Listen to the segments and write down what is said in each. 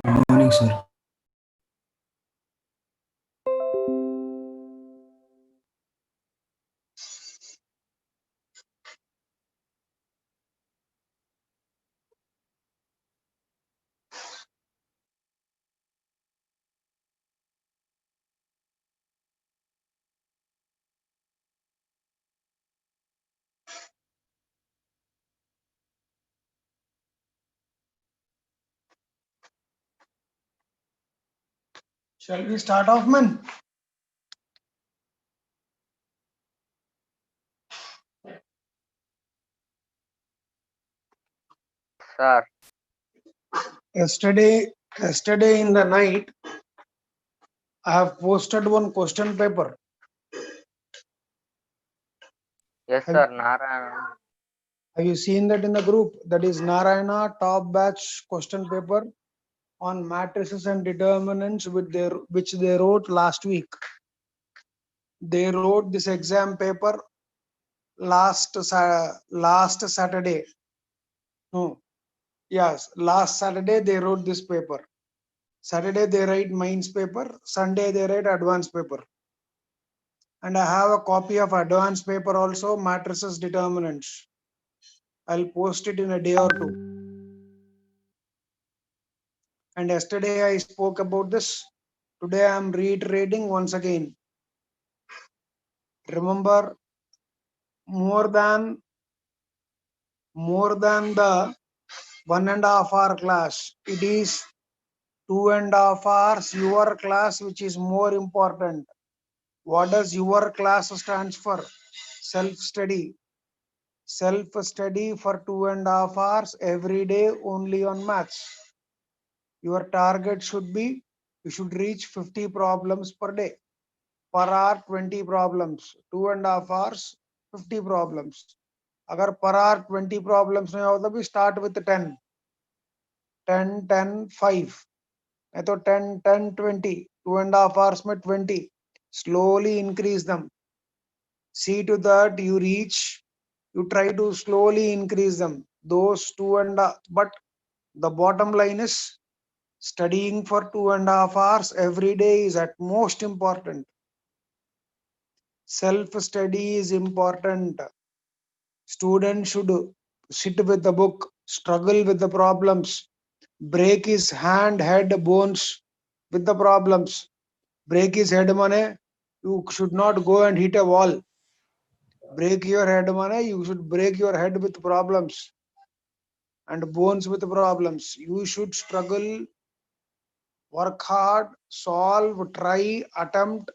Good morning, sir. Shall we start off, man? Sir, Yesterday in the night, I have posted one question paper. yes, Have, sir, Narayana. have you seen that in the group? That is Narayana top batch question paper on matrices and determinants which they wrote last week. They wrote this exam paper last Saturday. No, yes, last Saturday they wrote this paper. Saturday they write mains paper. Sunday they write advanced paper. And I have a copy of advanced paper also, matrices determinants. I'll post it in a day or two. And yesterday I spoke about this. Today I am reiterating once again. Remember, more than the 1.5 hour class, it is 2.5 hours your class which is more important. What does your class stands for? Self-study. Self-study for 2.5 hours every day only on maths. Your target should be, you should reach 50 problems per day. Per hour 20 problems. 2.5 hours 50 problems. अगर per hour 20 problems नहीं होता भी start with 10. 10, 10, 5. नहीं तो 10, 10, 20. 2.5 hours में 20. Slowly increase them. See to that you reach, you try to slowly increase them. Those 2.5, but the bottom line is studying for 2.5 hours every day is at most important. Self-study is important. Student should sit with the book, struggle with the problems, break his hand, head, bones with the problems. Break his head, mane, you should not go and hit a wall. Break your head, mane, you should break your head with problems and bones with problems. You should struggle, work hard, solve, try, attempt,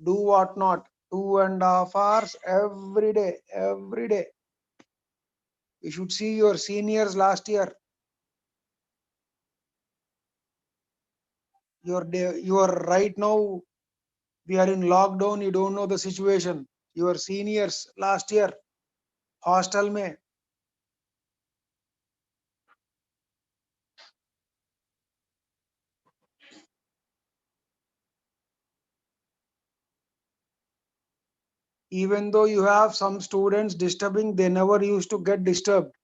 do what not. 2.5 hours every day, every day. You should see your seniors last year. You are right now. We are in lockdown. You don't know the situation. Your seniors last year, hostel mein. Even though you have some students disturbing, they never used to get disturbed.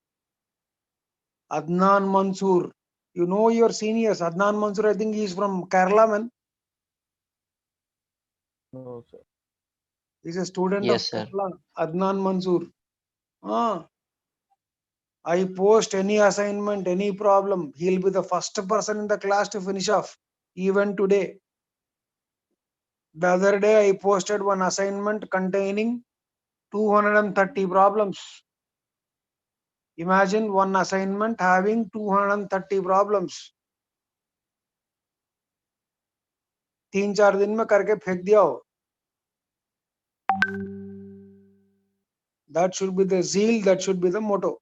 Adnan Mansoor. You know your seniors. Adnan Mansoor, I think he is from Kerala, man. No, sir. He's a student of Yes, sir. Kerala. Adnan Mansoor. Ah, I post any assignment, any problem, he'll be the first person in the class to finish off. Even today. The other day I posted one assignment containing 230 problems. Imagine one assignment having 230 problems. 3-4 दिन में करके फेंक दिया हो. That should be the zeal, that should be the motto.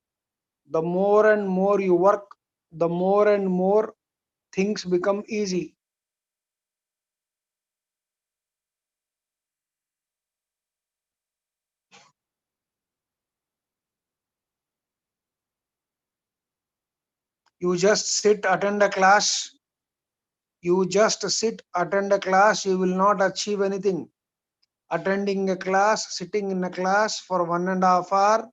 The more and more you work, the more and more things become easy. You just sit, attend a class. You just sit, attend a class, you will not achieve anything. Attending a class, sitting in a class for 1.5 hour,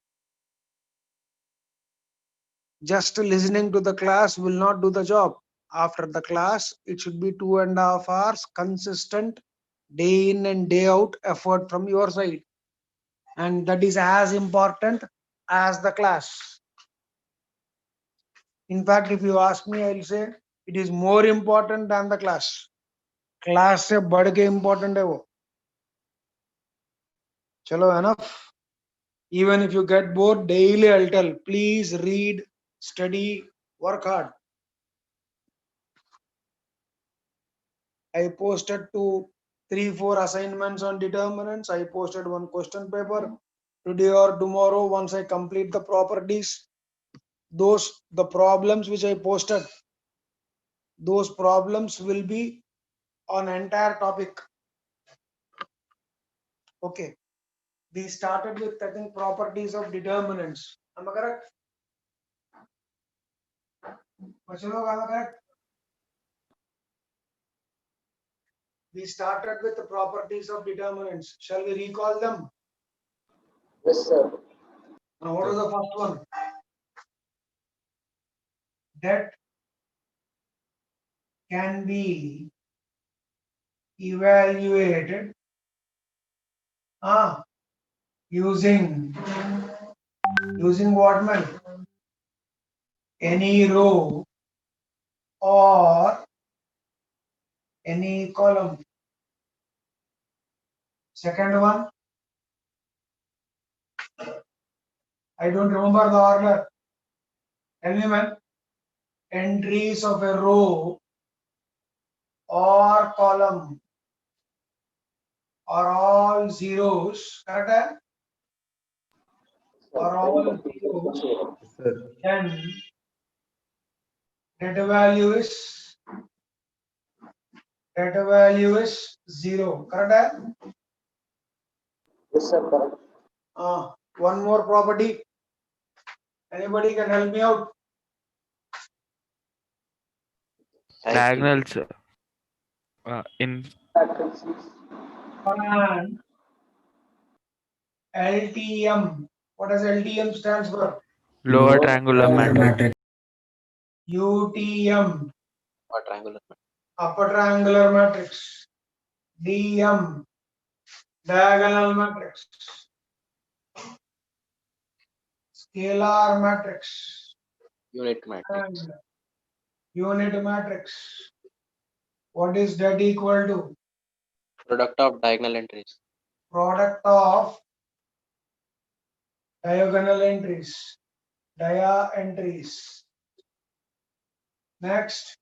just listening to the class will not do the job. after the class, it should be 2.5 hours consistent day in and day out effort from your side, and that is as important as the class. In fact, if you ask me, I'll say it is more important than the class. Class से बढ़ के important है वो. चलो, enough. Even if you get bored, daily I'll tell, please read, study, work hard. I posted 3-4 assignments on determinants. I posted one question paper. Today or tomorrow, once I complete the properties, the problems which I posted, those problems will be on entire topic. Okay. We started with, I think, properties of determinants. Am I correct? Am I correct? We started with the properties of determinants. Shall we recall them? Yes, sir. Now, what was the first one? Debt can be evaluated using what, man? Any row or any column. Second one, I don't remember the order. Tell me, man. Entries of a row or column are all zeros, correct? Are all zeros, then data value is zero, correct? Yes, sir. Correct. One more property. Anybody can help me out? Diagonals in Matrices. And LTM. What does LTM stands for? lower triangular matrix. UTM. triangular. Upper triangular matrix. DM. Diagonal matrix. Scalar matrix. Unit matrix. And unit matrix. What is that equal to? Product of diagonal entries. Product of diagonal entries. Dia entries. Next.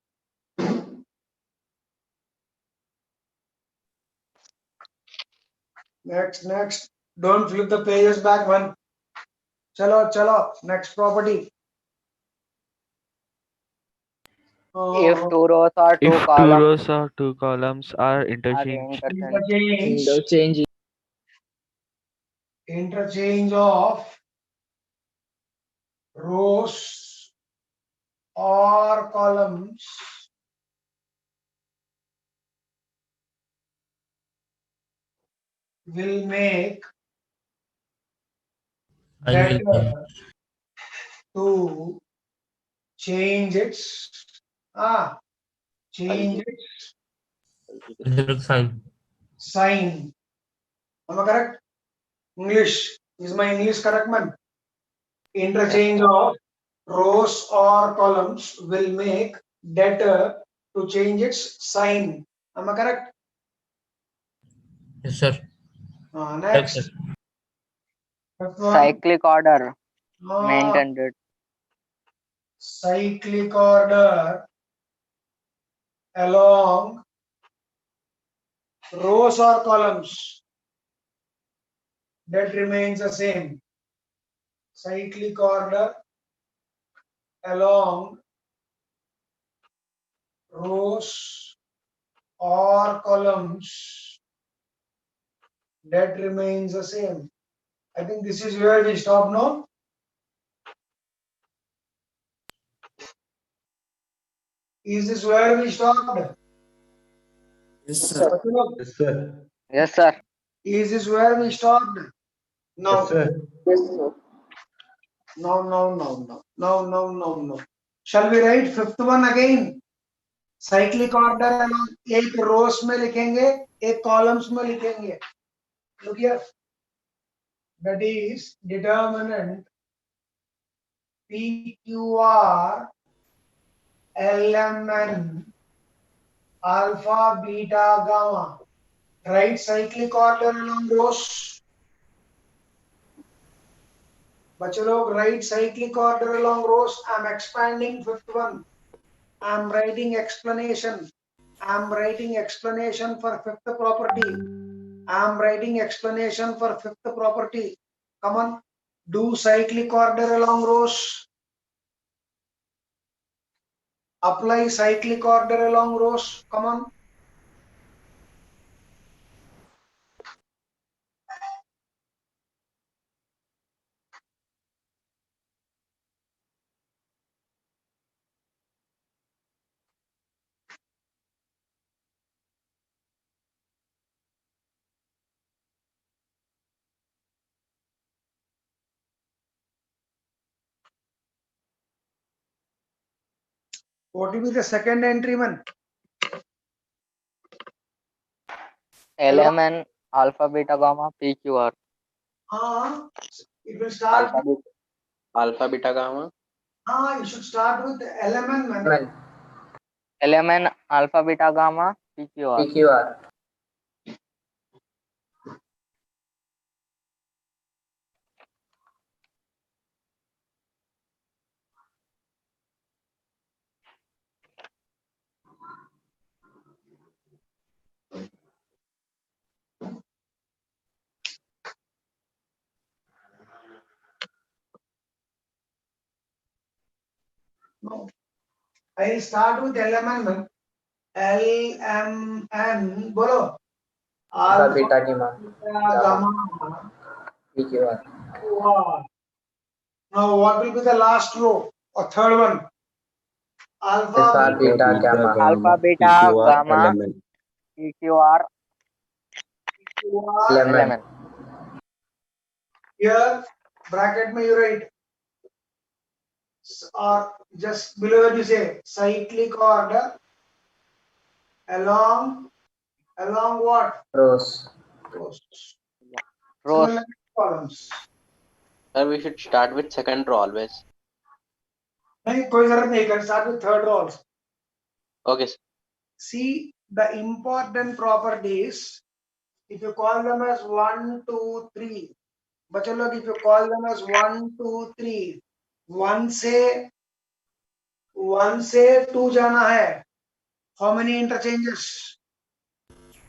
Next. Don't flip the pages back one. Chalo. Next property. If two rows or two If two columns rows or two columns are are interchanged, Interchange of rows or columns will make better to change its sign. Am I correct? English. Is my English correct, man? Interchange of rows or columns will make better to change its sign. Am I correct? Yes, sir. Next. Yes, sir. Fifth one. cyclic order Ah, maintained. cyclic order along rows or columns, that remains the same. Cyclic order along rows or columns, that remains the same. I think this is where we stop now. Is this where we stopped? Yes, sir. Yes, sir. Yes, sir. Is this where we stopped? No. Yes, sir. Yes, sir. No. Shall we write fifth one again? Cyclic order एक रोस में लिखेंगे, एक columns में लिखेंगे. Look here. That is determinant PQR LMN alpha beta gamma. Right cyclic order along rows. बच्चे लोग right cyclic order along rows. I'm expanding fifth one. I'm writing explanation. I'm writing explanation for fifth property. I'm writing explanation for fifth property. Come on, do cyclic order along rows. Apply cyclic order along rows. Come on. What will be the second entry, man? LMN alpha beta gamma PQR. It will start. Alpha beta gamma. You should start with element, man. LMN alpha beta gamma PQR. PQR. No. I'll start with element, man. LMN, bolo. Alpha beta gamma. Gamma. PQR. Wow. Now, what will be the last row or third one? Alpha beta gamma. Alpha beta gamma PQR LMN. Here, bracket mein you write, or just below it you say cyclic order along what? Rows. Rows. rows. Similar columns. Sir, we should start with second row always. नहीं कोई जरूरत नहीं, can start with third row also. Okay, sir. See the important properties. If you call them as 1, 2, 3, बच्चों लोग, if you call them as 1, 2, 3, 1 से 2 जाना है. How many interchanges?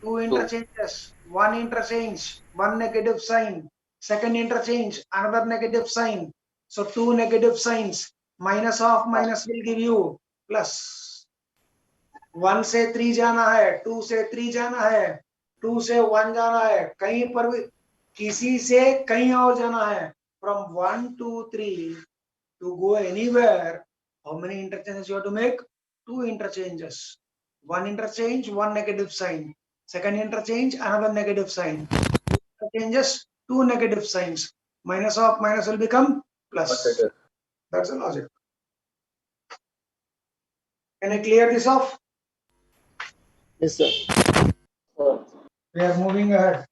2 interchanges. 1 interchange, 1 negative sign. Second interchange, another negative sign. So 2 negative signs. Minus of minus will give you plus. 1 से 3 जाना है, 2 से 3 जाना है, 2 से 1 जाना है, कहीं पर भी किसी से कहीं और जाना है. From 1 to 3 to go anywhere, how many interchanges you have to make? 2 interchanges. 1 interchange, 1 negative sign. Second interchange, another negative sign. Interchanges, 2 negative signs. Minus of minus will become plus. Positive. That's the logic. Can I clear this off? Yes, sir. We are moving ahead.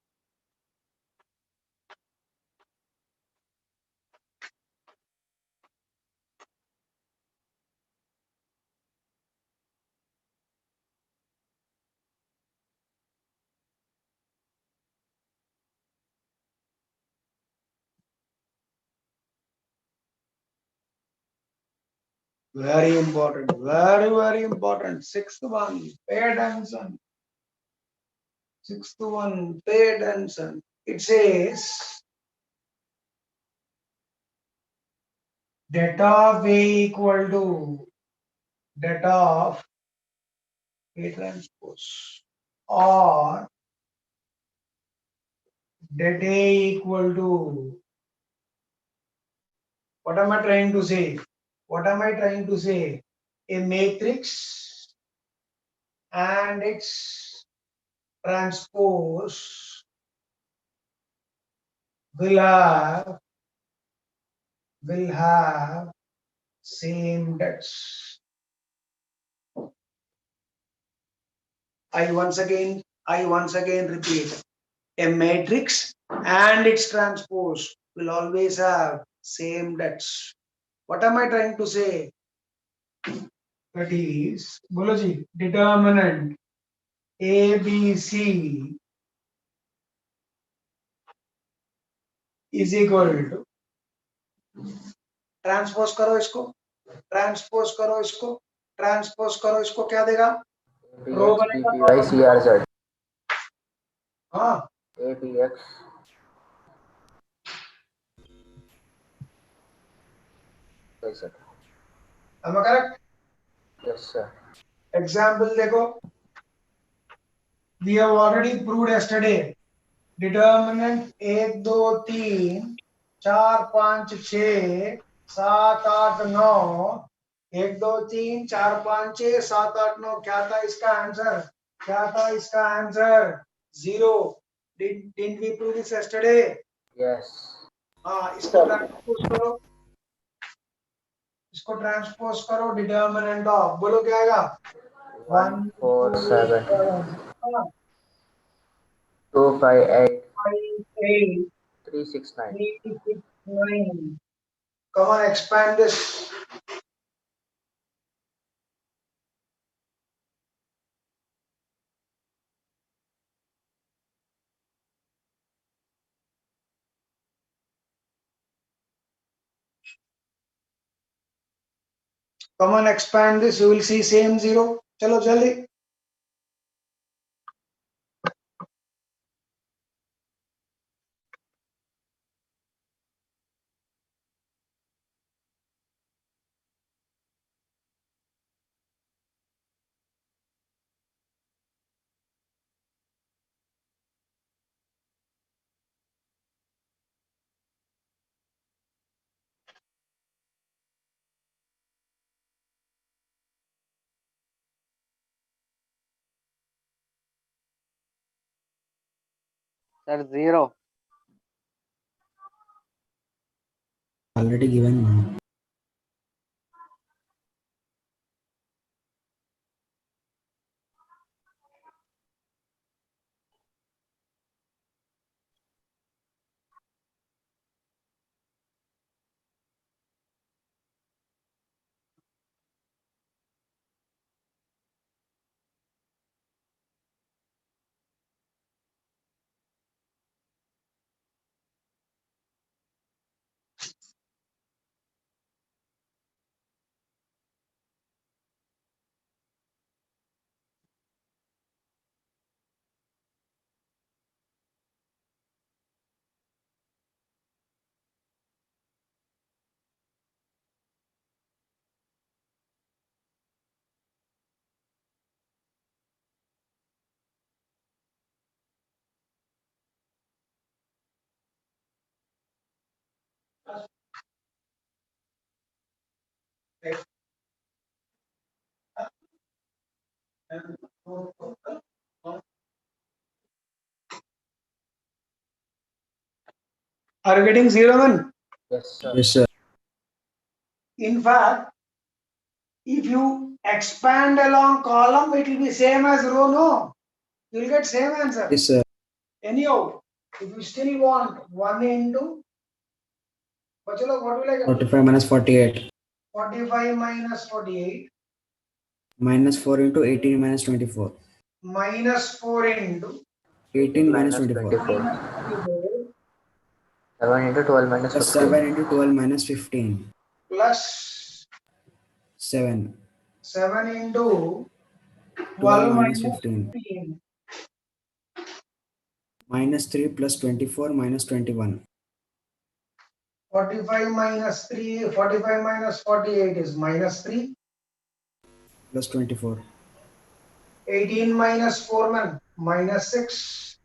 Very important, very important. Sixth one, pay attention. Sixth one, pay attention. It says data of A equal to data of A transpose, or data A equal to, what am I trying to say? What am I trying to say? A matrix and its transpose will have same debts. I once again repeat, a matrix and its transpose will always have same debts. What am I trying to say? That is, bolo ji, determinant ABC is equal to, transpose करो इसको, transpose करो इसको, transpose करो इसको, क्या देगा? रो ABX बनेगा, BPY CRZ. हाँ, ABX. Yes, sir. am I correct? Yes, sir. Example देखो, we have already proved yesterday. Determinant 1 2 3 4 5 6 7 8 9, 1 2 3 4 5 6 7 8 9, क्या था इसका आंसर? क्या था इसका answer? 0. Didn't we prove this yesterday? Yes. हाँ, इसको ट्रांसपोज करो, इसको ट्रांसपोज करो, डिटर्मिनेंट ऑफ, बोलो क्या आएगा? 1 2 147 7 258 5 8 369. 3 6 9. Come on, expand this. Come on, expand this. You will see same 0. Chalo, jaldi. Sir, 0. Already given now. Are you getting 0, man? Yes, sir. Yes, sir. In fact, if you expand along column, it will be same as row, no? You will get same answer. Yes, sir. Anyhow, if you still want 1 into, bachalo, what will I get? 45 minus 48. 45 minus 48 Minus 4 into 18 minus 24. minus 4 into 18 minus Minus 24. 24. 7 into 12 minus Plus 15. 7 into 12 minus 15. plus 7. 7 into 12 12 minus minus 15. 15. Minus 3 plus 24 minus 21. 45 minus 3, 45 minus 48 is minus 3. Plus 24. 18 minus 4 man, minus 6.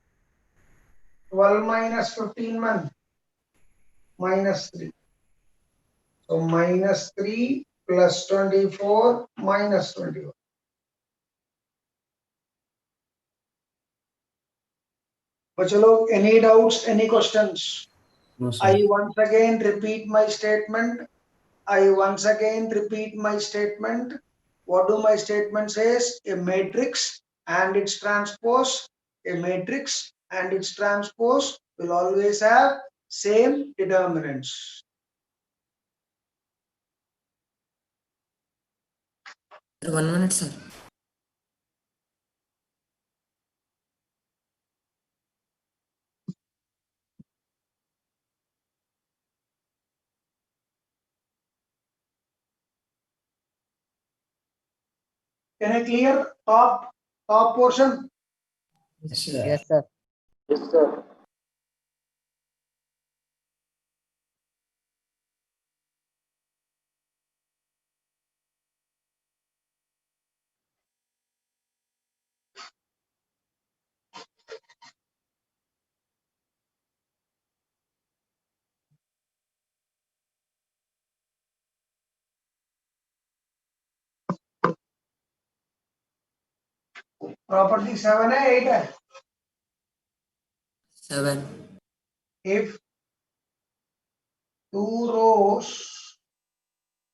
12 minus 15 man, minus 3. So minus 3 plus 24 minus 21. Bachalo, any doubts, any questions? No, sir. I once again repeat my statement. What do my statement says? A matrix and its transpose, a matrix and its transpose will always have same determinants. Sir, 1 minute, sir. Can I clear top portion? Yes, sir. Yes, sir. Yes, sir. Property 7 है 8 है? 7. If two rows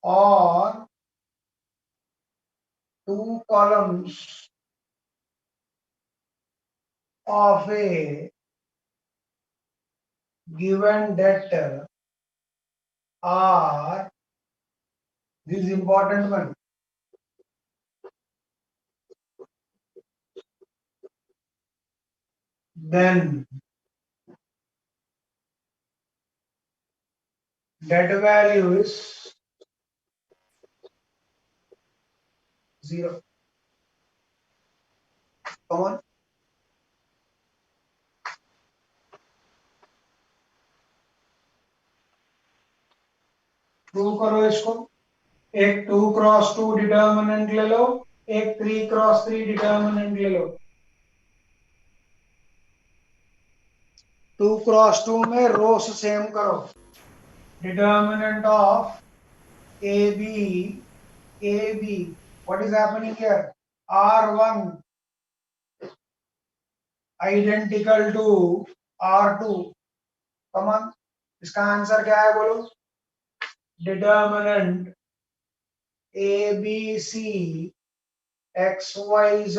or two columns of a given data are, this is important one, then data value is 0. Come on. Prove करो इसको. एक 2 cross 2 determinant ले लो, एक 3 cross 3 determinant ले लो. 2 cross 2 में रोस same करो. Determinant of AB, what is happening here? R1 identical to R2. Come on, इसका answer क्या है बोलो? Determinant ABC XYZ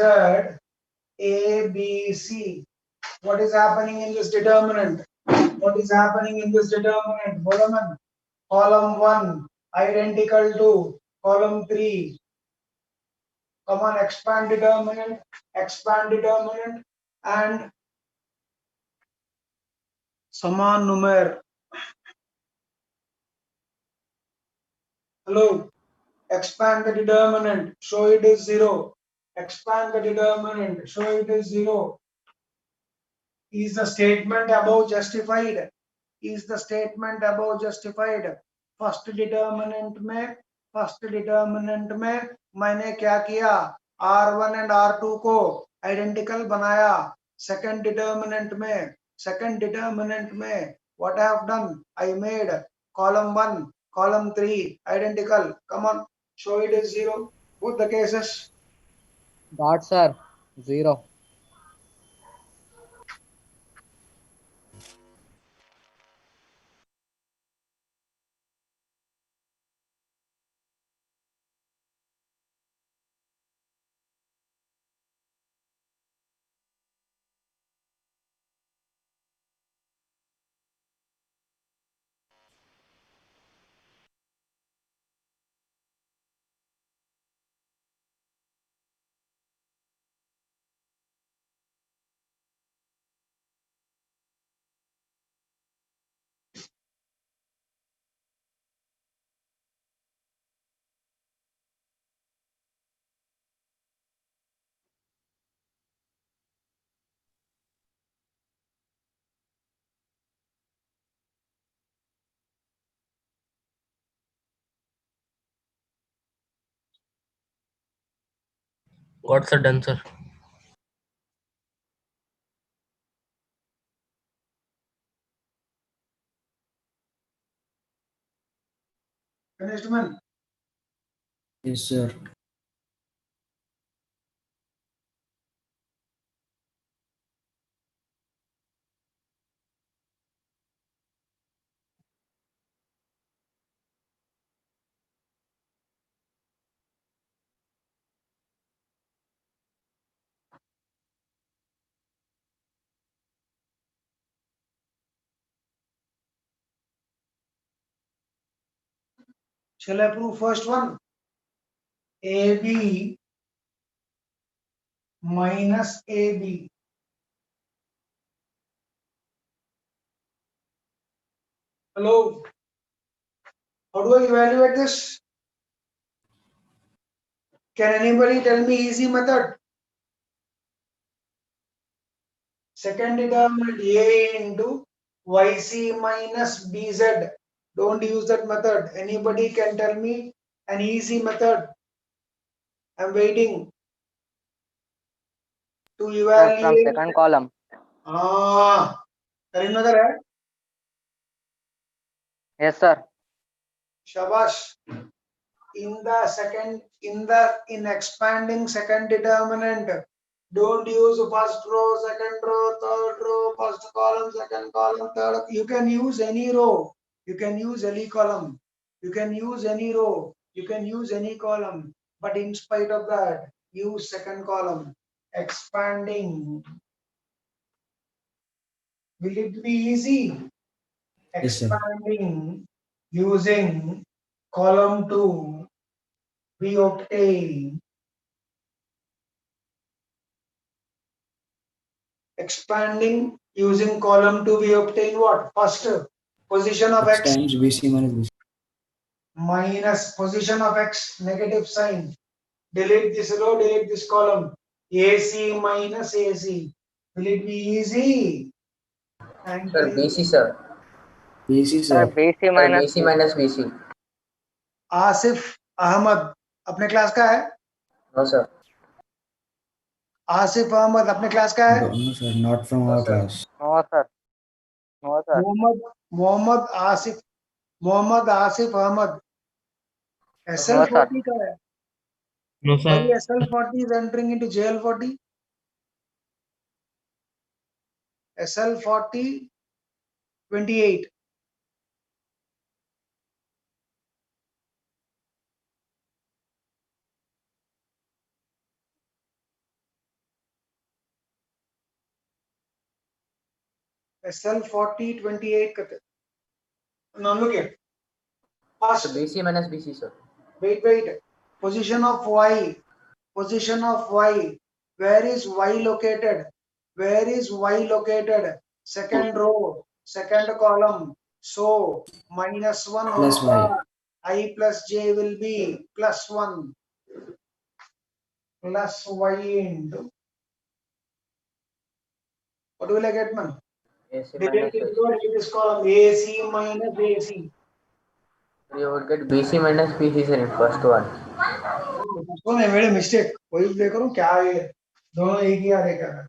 ABC. What is happening in this determinant? What is happening in this determinant? बोलो मन. Column 1 identical to column 3. Come on, expand determinant, and समान numer. Hello, expand the determinant, show it is 0. Expand the determinant, show it is 0. Is the statement above justified? Is the statement above justified? First determinant में मैंने क्या किया? R1 and R2 को identical बनाया. Second determinant में what I have done? I made column 1, column 3 identical. Come on, show it is 0. Both the cases. Dot, sir. 0. Got sir, done, sir. Finished man. Yes, sir. Shall I prove first one? AB minus AB. Hello? How do I evaluate this? Can anybody tell me easy method? Second determinant A into YC minus BZ. Don't use that method. Anybody can tell me an easy method? I'm waiting to Sir, from evaluate. second column. Karimnagar hai? Yes, sir. Shabash. In expanding second determinant, don't use first row, second row, third row, first column, second column, third. You can use any row. You can use any column. You can use any row. You can use any column. But in spite of that, use second column. Expanding. Will it be easy? Yes, sir. Expanding using column 2, we obtain expanding using column 2, we obtain what? First position of X x times BC minus BC. minus position of x, negative sign. Delete this row, delete this column. AC minus AC. Will it be easy? And Sir, BC, sir. BC, Sir, sir. BC Sir, minus BC minus BC. Asif Ahmed अपने class का है? No, sir. Asif Ahmed अपने class का है? No, sir. Not from No, our sir. class. No, sir. No, sir. Mohammad Asif Ahmad No, SL sir. 40 का है? No, Why sir. SL 40 is entering into JL 40? SL 40 28. SL 40 28 करते. Now look here. So First, BC minus BC, sir. wait. Position of y. Position of y. Where is y located? Where is y located? Second row, second column. So minus 1 whole Plus y. power. I plus j will be plus 1 plus y into. What will I get, man? AC Delete minus AC. this column. AC minus AC. You would get BC minus BC, sir, in first one. उसको नहीं मेरे mistake वही देख रहा हूँ क्या है दोनों एक ही आ रहे क्या है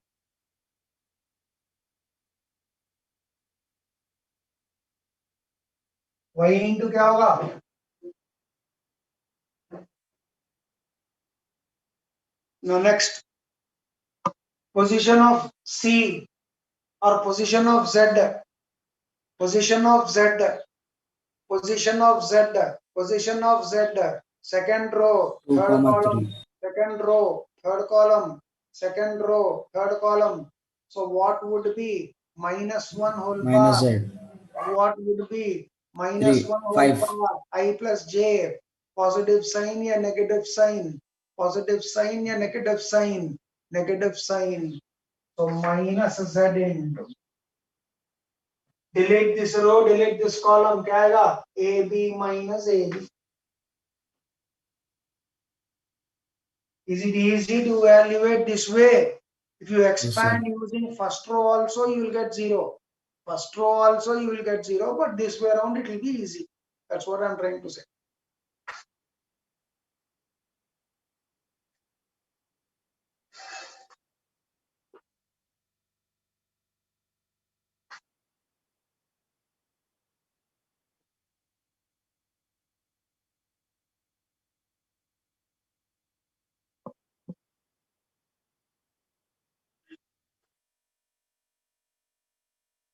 वही इंटू क्या होगा no next position of C और position of Z position of Z position of Z second row 2, third column 3. second row third column second row third column so what would be minus 1 whole Minus power Z. what would be minus 3, 1 whole 5. power I plus j positive sign या negative sign positive sign या negative sign so minus Z into delete this row delete this column क्या आएगा AB minus AB is it easy to evaluate this way if you expand using first row also you will get 0 first row also you will get 0 but this way around it will be easy that's what I'm trying to say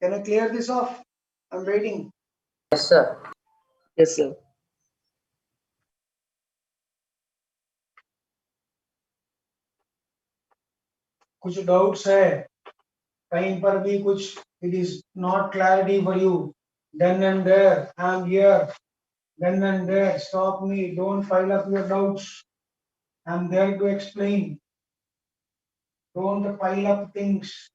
can I clear this off I'm waiting Yes, sir. Yes, sir. कुछ doubts है कहीं पर भी कुछ it is not clarity for you then and there I am here Then and there, stop me. Don't pile up your doubts. I'm there to explain. Don't pile up things.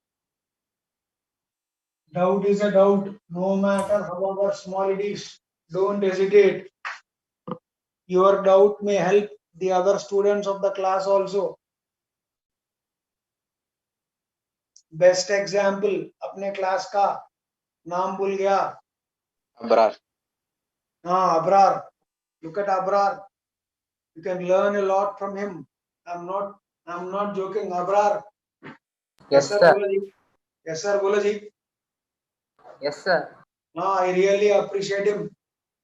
Doubt is a doubt, no matter however small it is. Don't hesitate. Your doubt may help the other students of the class also. Best example, अपने class का नाम भूल गया. Abrar. हाँ, Abrar. Look at Abrar. You can learn a lot from him. I'm not joking. Abrar. Yes, sir. sir. बोलो जी. Yes, sir. बोलो जी. Yes, sir. I really appreciate him.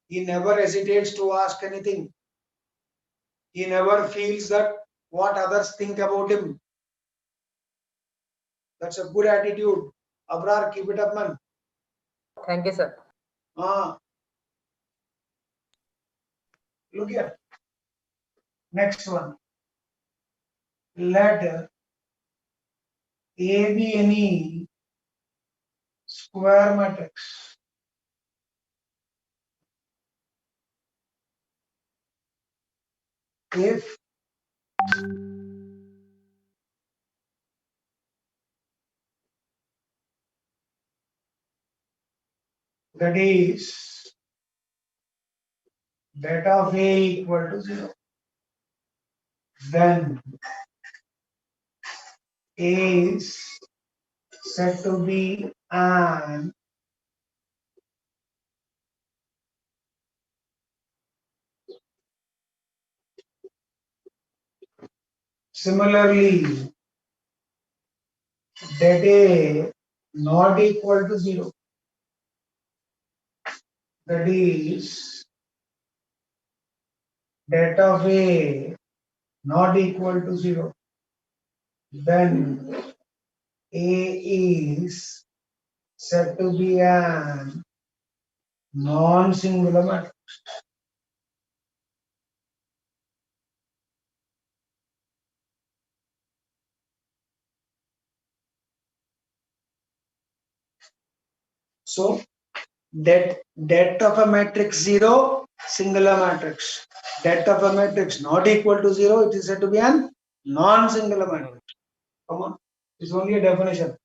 He never hesitates to ask anything. He never feels that what others think about him. That's a good attitude. Abrar, keep it up, man. Thank you, sir. Look here. Next one. Let A be any square matrix. If that is beta of A equal to 0, then A is said to be an similarly that A not equal to 0, that is that of A not equal to 0, then A is said to be an non-singular matrix. So that of a matrix 0, singular matrix. That of a matrix not equal to 0, it is said to be an non-singular matrix. Come on, it's only a definition.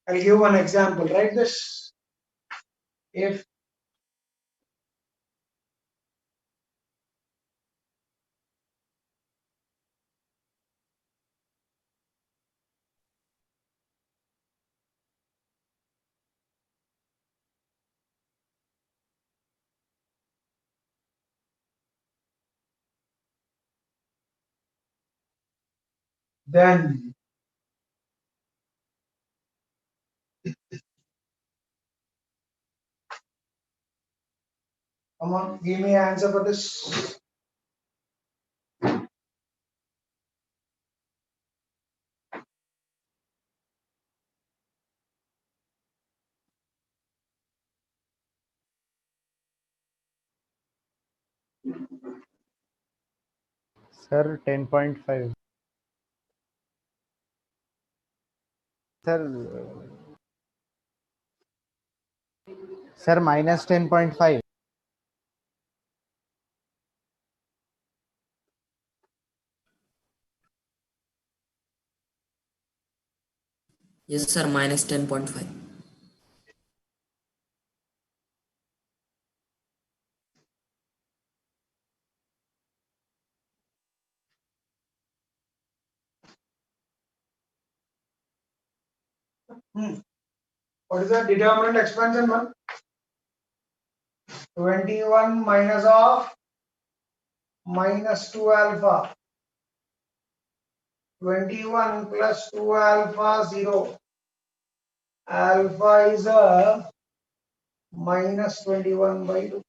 I'll give one example. Write this. If then come on, give me an answer for this. Sir, 10.5. Sir, minus 10.5. Yes, sir, minus 10.5. What is the determinant expansion one? 21 minus of minus 2 alpha. 21 plus 2 alpha 0. Alpha is a minus 21 by 2.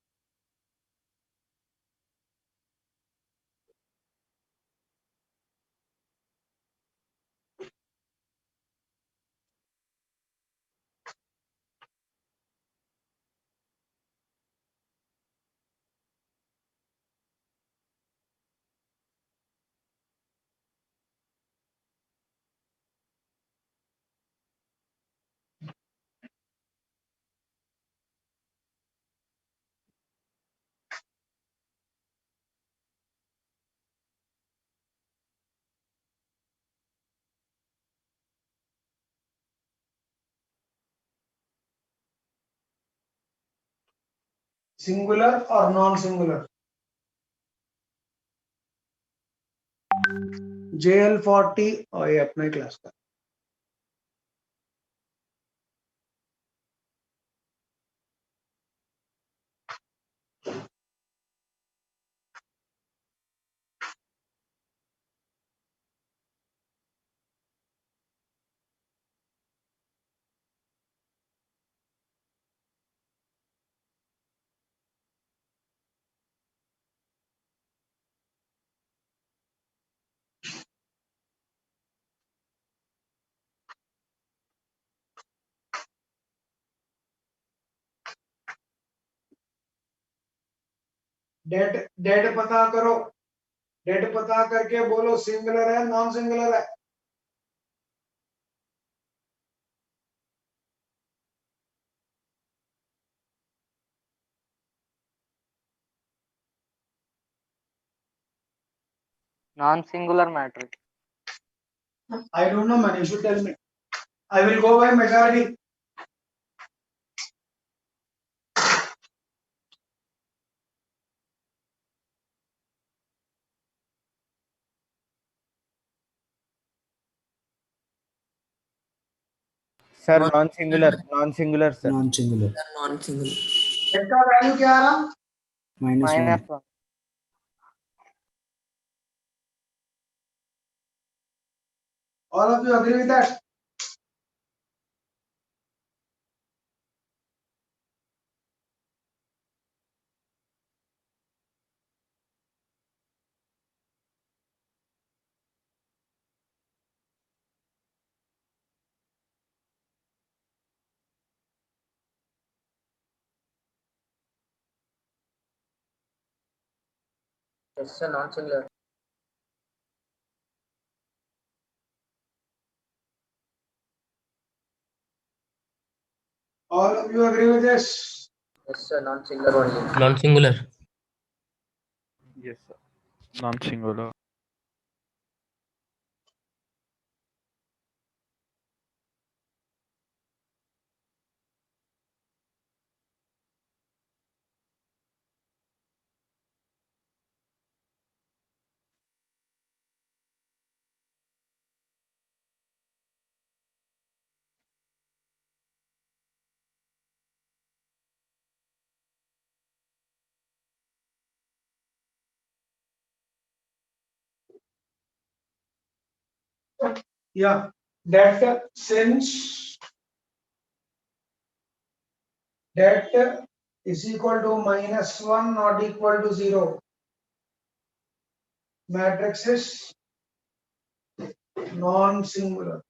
Singular और non singular. JL40 और ये अपने class का। Date date पता करो, date पता करके बोलो सिंगुलर है नॉन सिंगुलर है। Non-singular matrix. I don't know man, you should tell me. I will go by majority. Sir non singular sir. Non-singular. Non-singular. Det का वैल्यू क्या आ रहा? -1. -1. All of you agree with that? Yes sir, non-singular. All of you agree with this? Yes sir, non-singular only. Non-singular. Yes, sir. Non-singular. Yeah, that since that is equal to -1 not equal to 0, matrix is non-singular.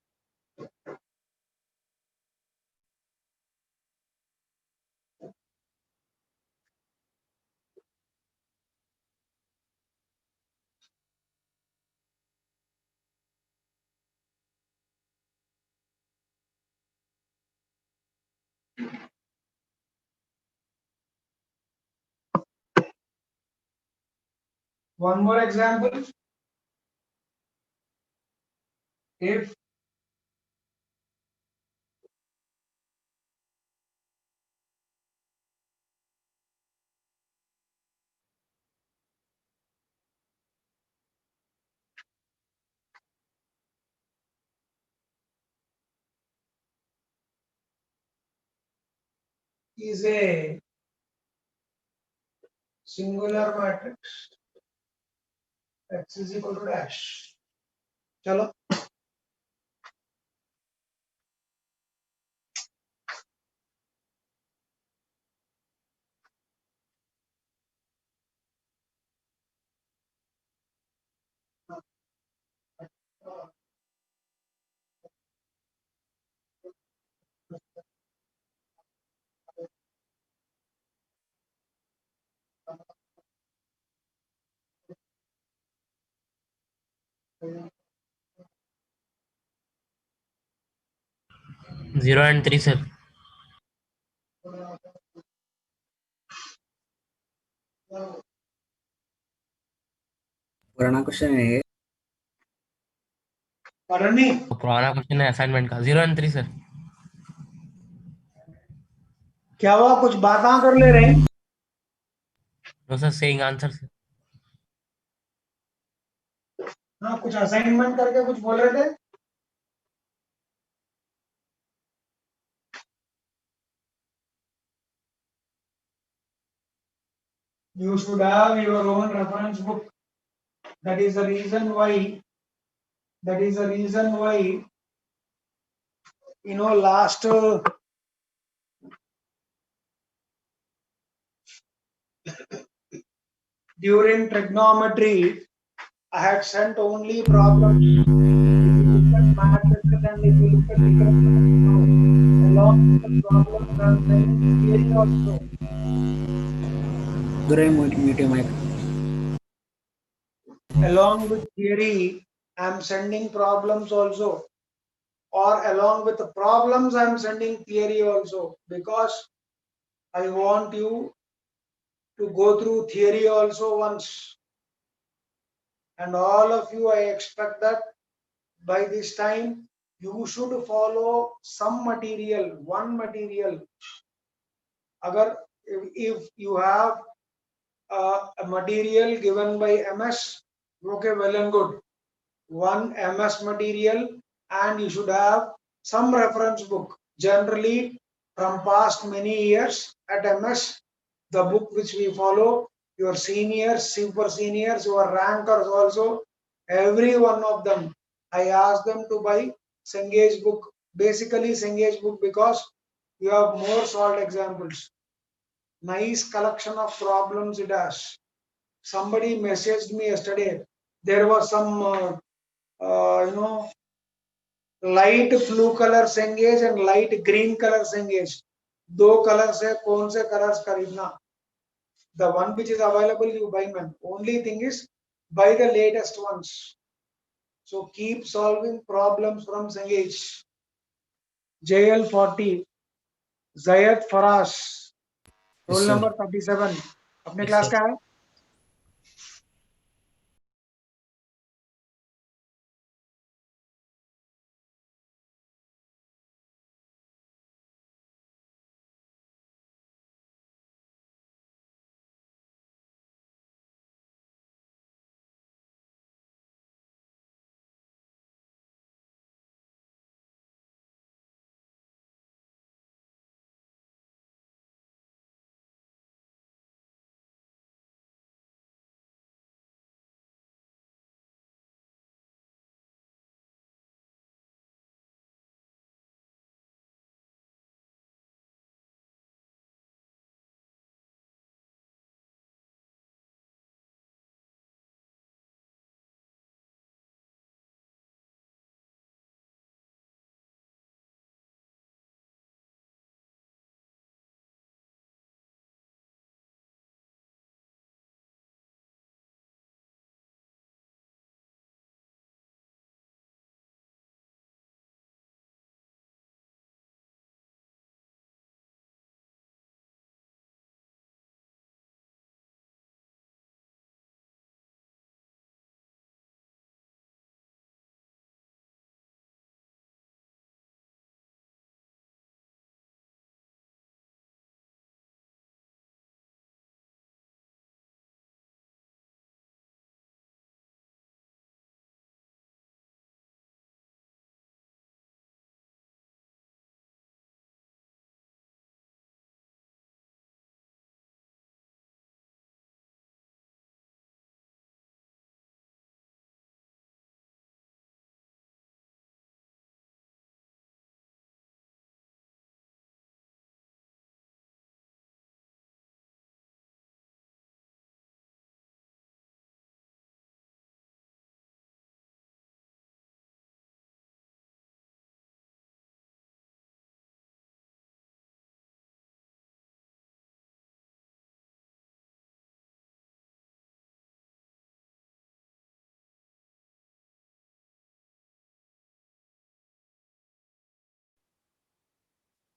One more example. If is a singular matrix, x is equal to dash. चलो Zero and three, sir. पुराना question है ये। पढ़नी तो पुराना question है assignment का। 0 and 3, sir. क्या हुआ, कुछ बातें कर ले रहे हैं? No, sir, saying answer, sir. हाँ, कुछ असाइनमेंट करके कुछ बोल रहे थे? You should have your own reference book. That is the reason why. That is the reason why. Last during trigonometry, I had sent only problems. If you look at matrices and if you look at differentials, along with the problems, I am sending theory also. Durai, mute your mic. Along with theory, I am sending problems also. Or along with the problems, I am sending theory also. Because I want you to go through theory also once. And all of you, I expect that by this time, you should follow some material, one material. Agar if you have a material given by MS, okay, well and good. One MS material, and you should have some reference book. Generally, from past many years at MS, the book which we follow, your seniors, super seniors, your rankers also, every one of them, I ask them to buy Cengage book. Basically, Cengage book because you have more solved examples. Nice collection of problems it has. Somebody messaged me yesterday. There was some, light blue color Cengage and light green color Cengage. दो colours है, कौन से colours खरीदना? The one which is available you buy, man. Only thing is buy the latest ones. So keep solving problems from Cengage. JL40, Zayed Faras, roll Yes, sir. number 37. अपने Yes, class sir. का है?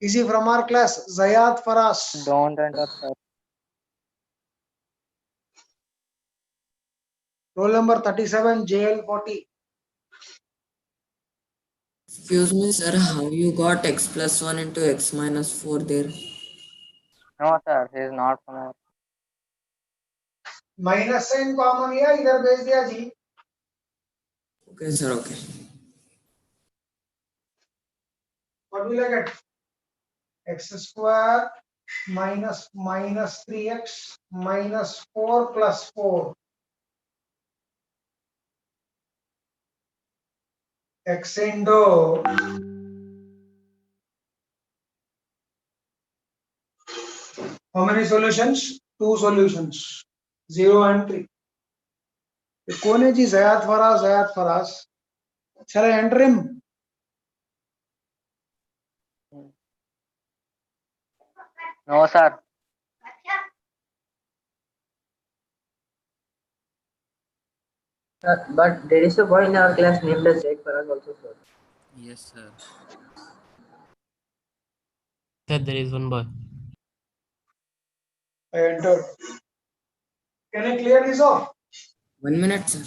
Is he from our class? Zayad Faras. Don't enter, sir. Roll number 37, JL40. Excuse me, sir, how you got x plus 1 into x minus 4 there? No, sir. He is not from our. Minus sign common लिया, इधर भेज दिया जी. Okay, sir. Okay. What will I get? X square minus 3x minus 4 plus 4. X into how many solutions? 2 solutions. 0 and 3. कौन है जी? Zayat Faraz. Shall I enter him? No, sir. Sir, but there is a boy in our class named as Zaid Farag also, sir. Yes, sir. Sir, there is one boy. I entered. Can I clear this off? 1 minute, sir.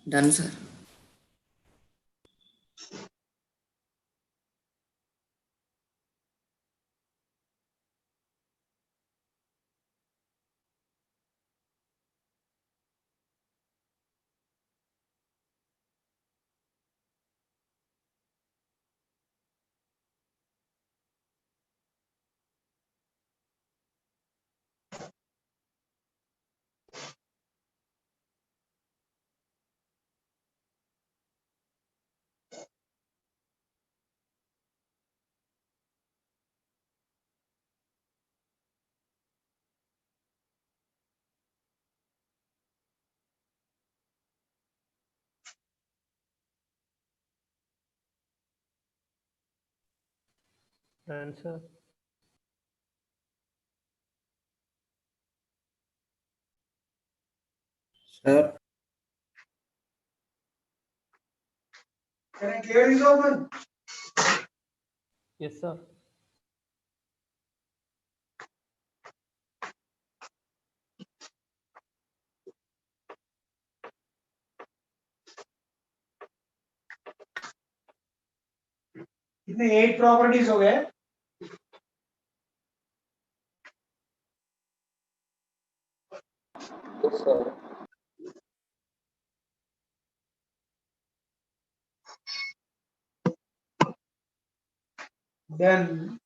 Done, sir. Answer. Sir, Can I clear this off, man? Yes, sir. कितने 8 properties हो गए? Yes, sir. Then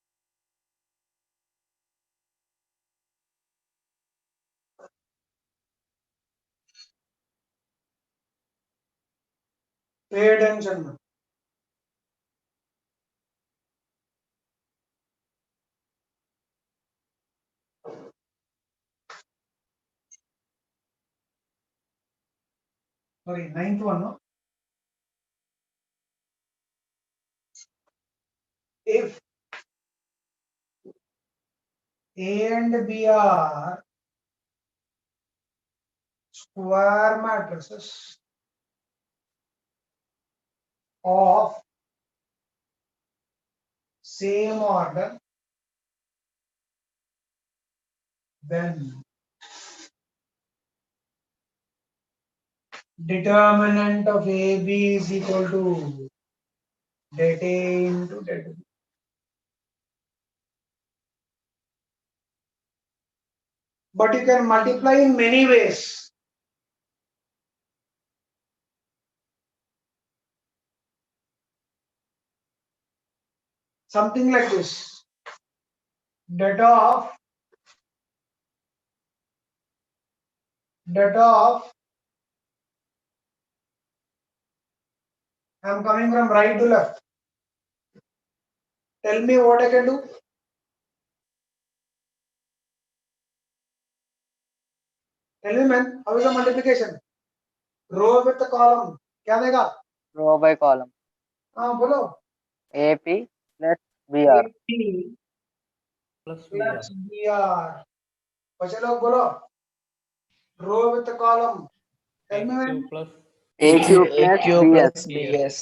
pay attention, man. Sorry, 9th one, no? If A and B are square matrices of same order, then determinant of AB is equal to det A into det B. But you can multiply in many ways. Something like this. Det of I am coming from right to left. Tell me what I can do. Tell me, man, how is the multiplication? Row with the column. क्या देगा? Row by column. हाँ बोलो. AP plus BR. AP plus plus BR. बच्चे लोग बोलो. Row with the column. Tell me, man. AQ plus AQ plus BS. BS.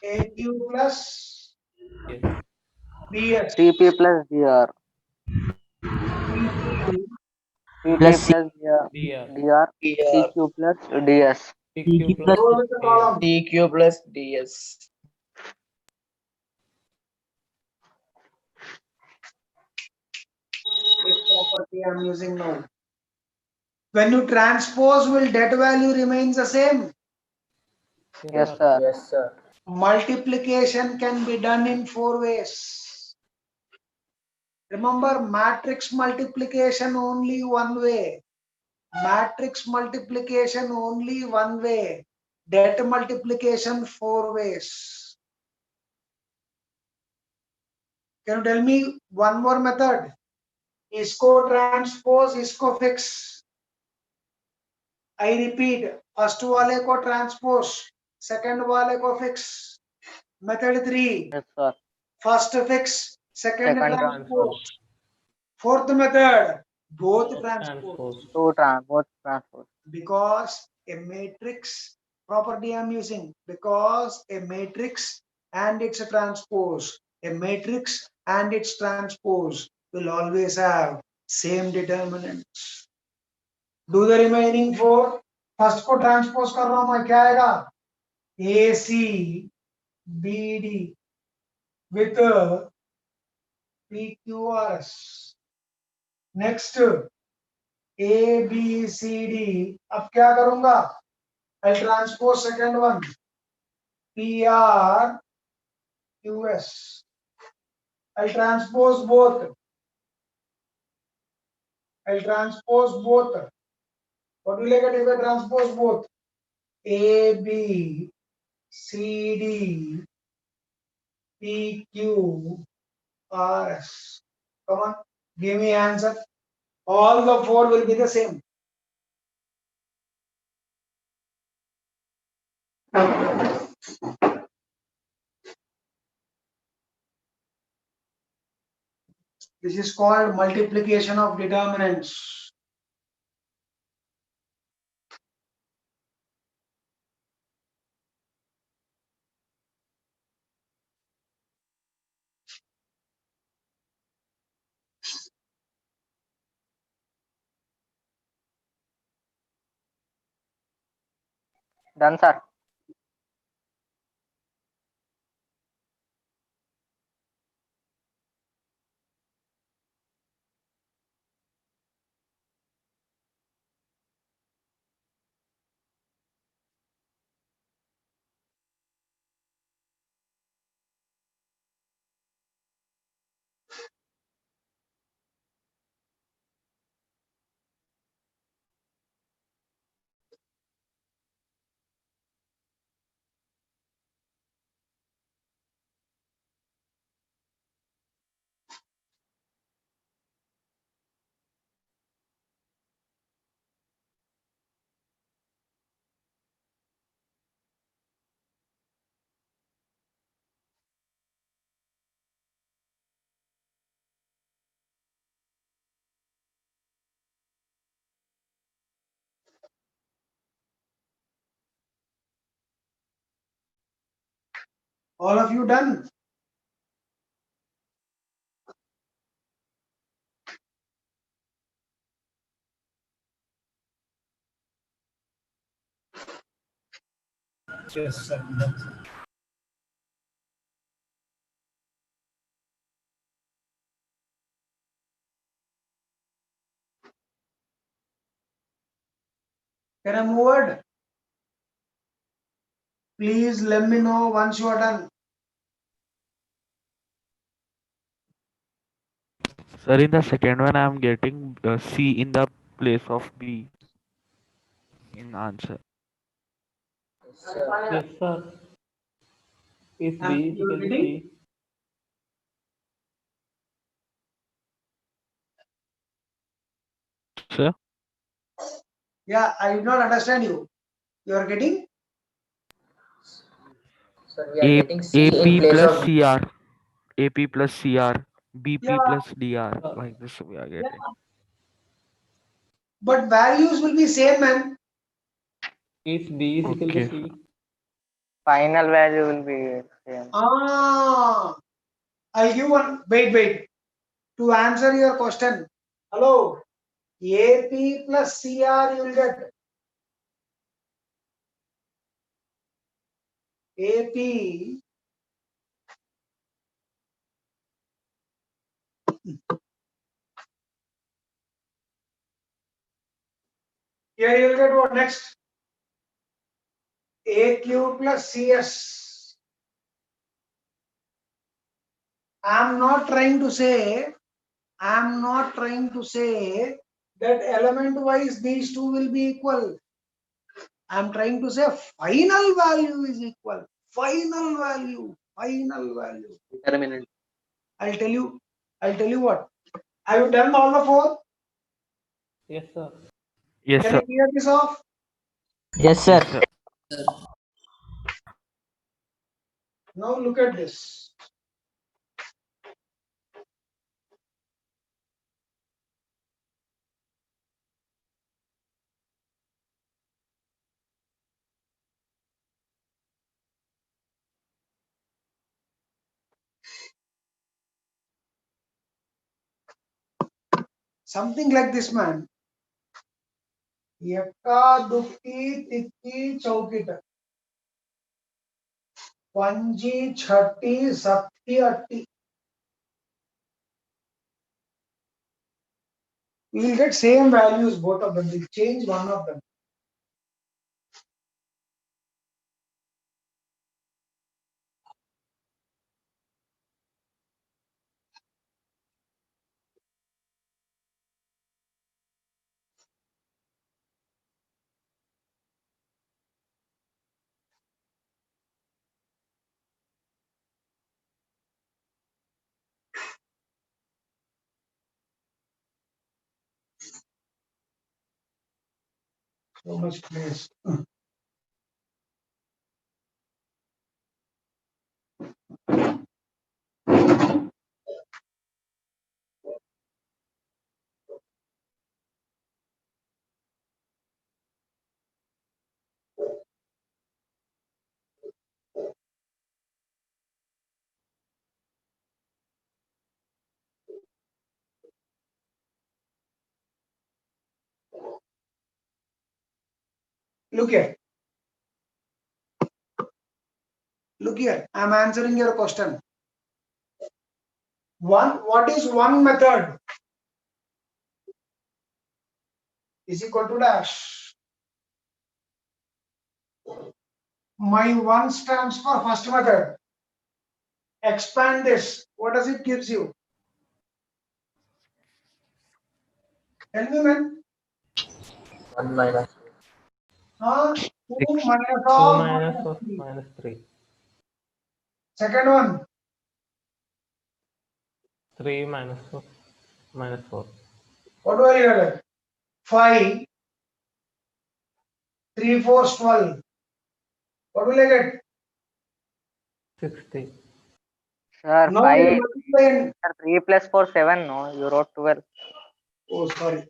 AQ plus Yes. BS. CP plus BR. CP plus BR. BR. DR. CQ plus DS. PQ plus Row with the column. DQ plus DS. This property I am using now. When you transpose, will that value remains the same? Yes, sir. Yes, sir. Multiplication can be done in 4 ways. Remember, matrix multiplication only one way. Matrix multiplication only one way. Data multiplication 4 ways. Can you tell me one more method? इसको transpose, इसको fix. I repeat, first वाले को transpose, second वाले को fix. Method 3, Yes, sir. first fix, second Second transpose. Fourth method, both Both transpose. transpose. Both transpose. Because a matrix property I'm using, because a matrix and its transpose, a matrix and its transpose will always have same determinants. Do the remaining 4. First को transpose कर रहा हूं मैं, क्या आएगा? AC BD with PQRS. Next ABCD. अब क्या करूंगा? I transpose second one. PR QS. I transpose both. I transpose both. What will I get if I transpose both? ABCD PQRS. Come on, give me answer. All the 4 will be the same. This is called multiplication of determinants. Done, sir. All of you done? Yes, sir. Can I move forward? Please let me know once you are done. Sir, in the second one, I am getting C in the place of B in answer. Yes, sir. Yes, sir. Is And B is you are equal to getting? C? Sir, Yeah, I did not understand you. You are getting? So we are A getting C in AP place plus of CR, AP plus CR, BP Yeah, plus DR, Uh, like this we are yeah. getting. But values will be same, man. Is B is equal to Okay. C? Final value will be same. Ah, I'll give one. Wait. To answer your question, hello, AP plus CR you will get. AP here you will get what next? AQ plus CS. I'm not trying to say that element wise these two will be equal. I'm trying to say final value is equal. Final value. Determinant. I'll tell you what. Have you done all the four? Yes, sir. Yes, Can sir. you clear this off? yes, sir. Yes, sir. Now look at this. Something like this, man. Yakka, dukki, tikki, chaukita. Panji, chhatti, sapti, atti. You will get same values, both of them. We'll change one of them. So much place. Look here. Look here. I'm answering your question. What is one method? Is equal to dash. My one stands for first method. Expand this. What does it gives you? Tell me, man. 1 minus 2 Six. minus 2 of minus of 3. minus 3. Second one. 3 minus of minus 4. What do I get? 5. 3 4 12. What will I get? 60. Sir, Now 5, you multiply. sir, 3 plus 4, 7, no? You wrote 12. Oh, sorry.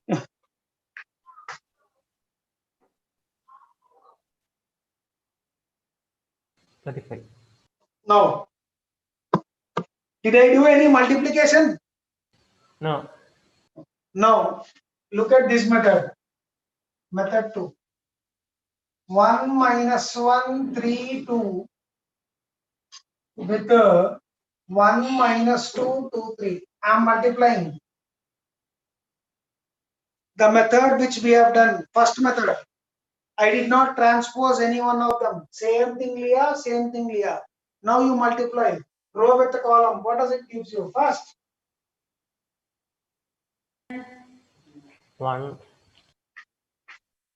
$35. Now, did I do any multiplication? No. Now, look at this method. Method 2. 1 minus 1, 3, 2 with 1 minus 2, 2, 3. I am multiplying. The method which we have done, first method, I did not transpose any one of them. Same thing, Leah, same thing, Leah. Now you multiply. Row with the column. What does it give you? First, 1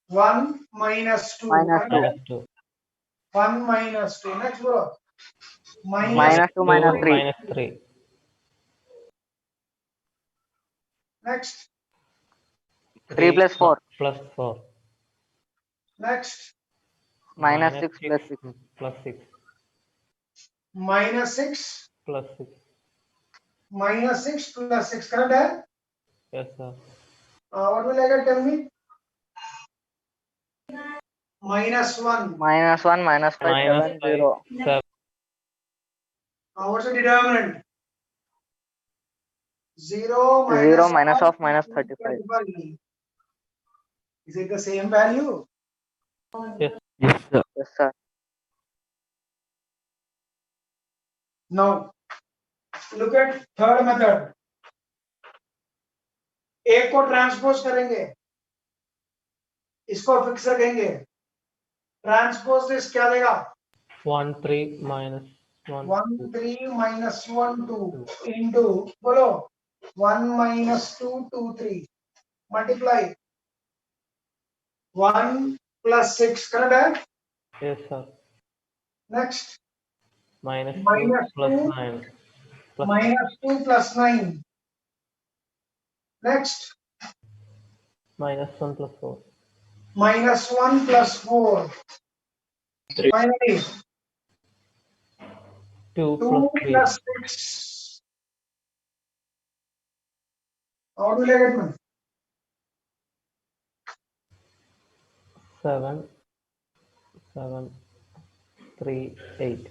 1 minus 2. Minus 2. minus 2. 1 minus 2. Next, bro. minus 2 minus 3. minus 3. Next. 3 plus 4. Plus 4. Next. Minus 6 plus 6. Plus 6. Minus 6. Plus 6. Minus 6 plus 6. Correct? है? Yes, sir. What will I get? Tell me. Minus 1. Minus 1 minus 5 Minus 7 5, 0. 7. What's the determinant? 0 minus 0 minus 1 of minus 35. 35. Is it the same value? Yes. Yes, sir. Yes, sir. Now, look at third method. एक को transpose करेंगे, इसको fix रखेंगे. Transpose this क्या देगा? 1, 3 minus 1. 1 3 minus 1 2 into बोलो 1 minus 2 2 3 multiply 1 plus 6. correct है? Yes, sir. Next. Minus 2 Minus plus 2. 9. Plus Minus 2 plus 9. Next. minus 1 plus 4. Minus 1 plus 4. Finally, 2 2 plus 3. plus 6. How do you get it? 7, 7, 3, 8.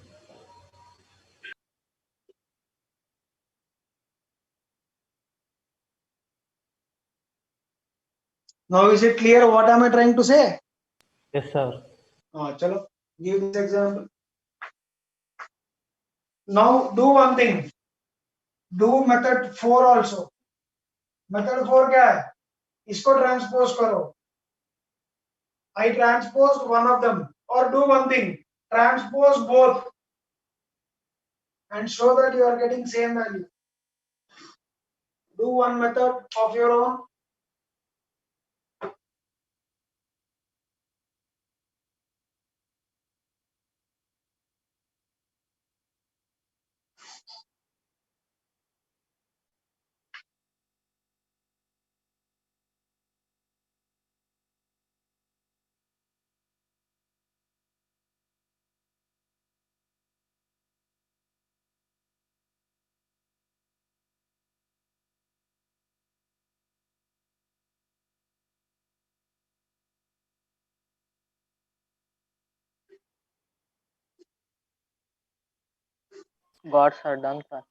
Now is it clear what am I trying to say? Yes, sir. Chalo, give this example. Now do one thing. Do method 4 also. Method 4 क्या है? इसको transpose करो. I transposed one of them. Or do one thing. Transpose both. And show that you are getting same value. Do one method of your own. Gods are done, sir.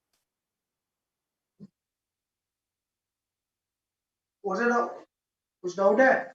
Was it कुछ doubt है?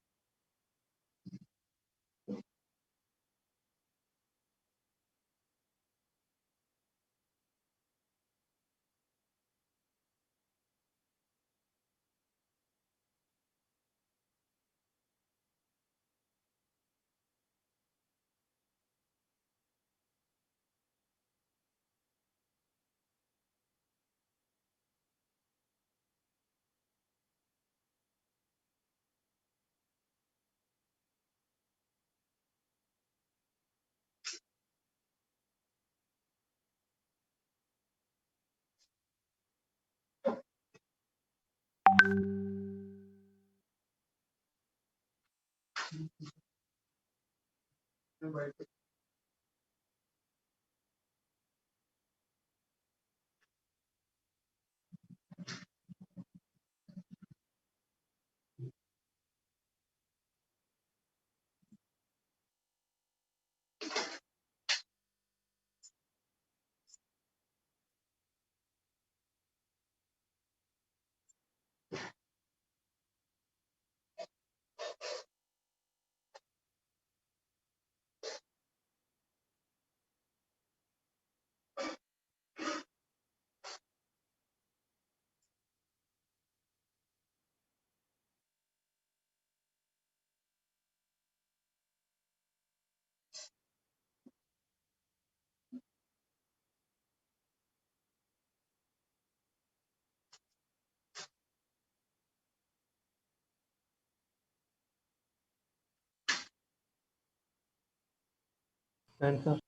Then, sir.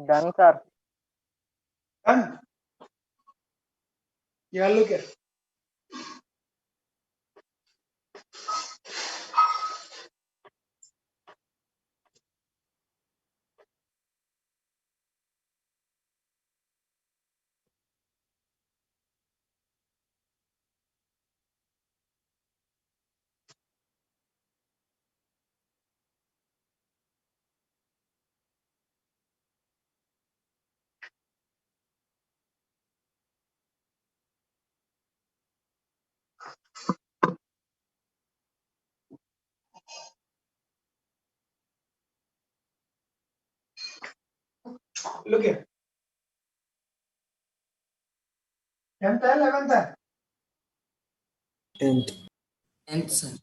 Done, sir. Done. Yeah, look here. Look here. 10th है 11th है? 10th. 10th, sir.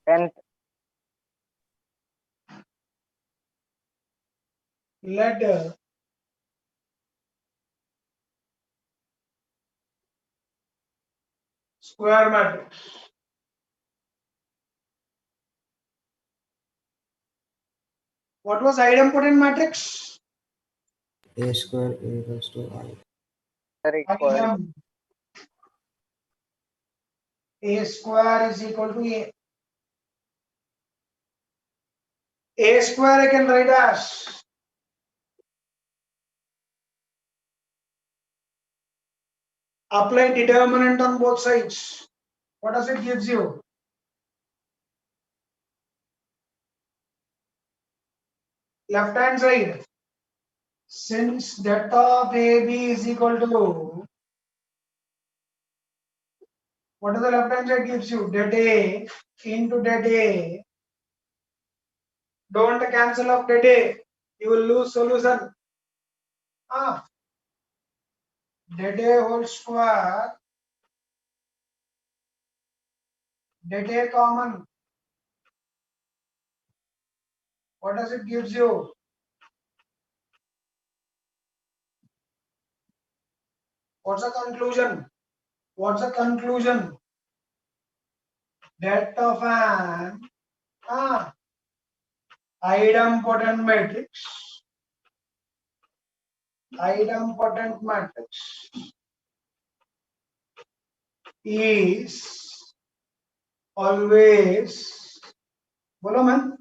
10th. Let square matrix. What was idempotent matrix? A square A equals to I. Required. A square is equal to A. A square I can write as apply determinant on both sides. What does it gives you? Left hand side. Since delta of AB is equal to, what does the left hand side gives you? Det A into det A. Don't cancel off det A. You will lose solution. Det A whole square. Det A common. What does it gives you? What's the conclusion? What's the conclusion? That of an idempotent matrix. Idempotent matrix is always, bolo man,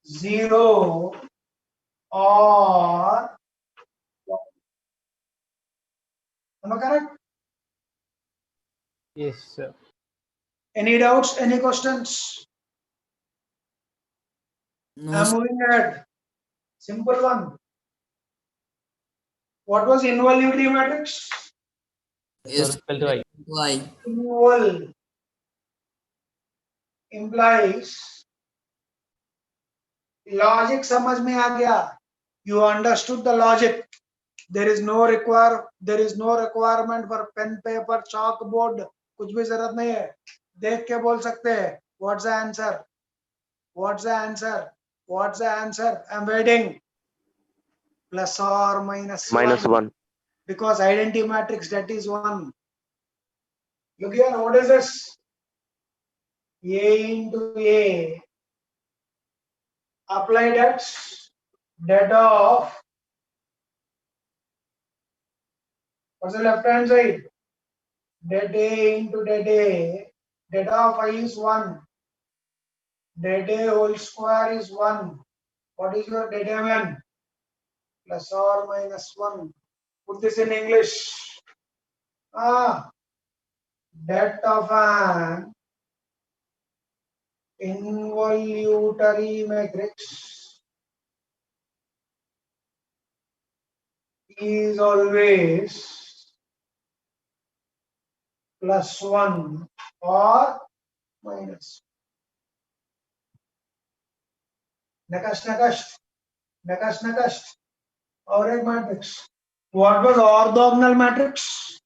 0 or 1. Am I correct? Yes, sir. Any doubts? Any questions? No, I'm sir. moving ahead. Simple one. What was involutivity matrix? Yes, Equal to I. I. Invol implies logic समझ में आ गया. You understood the logic. There is no requirement for pen, paper, chalkboard. कुछ भी जरूरत नहीं है. देख के बोल सकते हैं. What's the answer? What's the answer? What's the answer? I'm waiting. Plus or minus -1. Because identity matrix, that is 1. Look here, what is this? A into A applied at det of, what's the left hand side? Det A into det A, det of I is 1. Det A whole square is 1. What is your determinant? Plus or minus 1. Put this in English. Det of an involutory matrix is always plus 1 or minus. Next. और एक matrix. What was orthogonal matrix?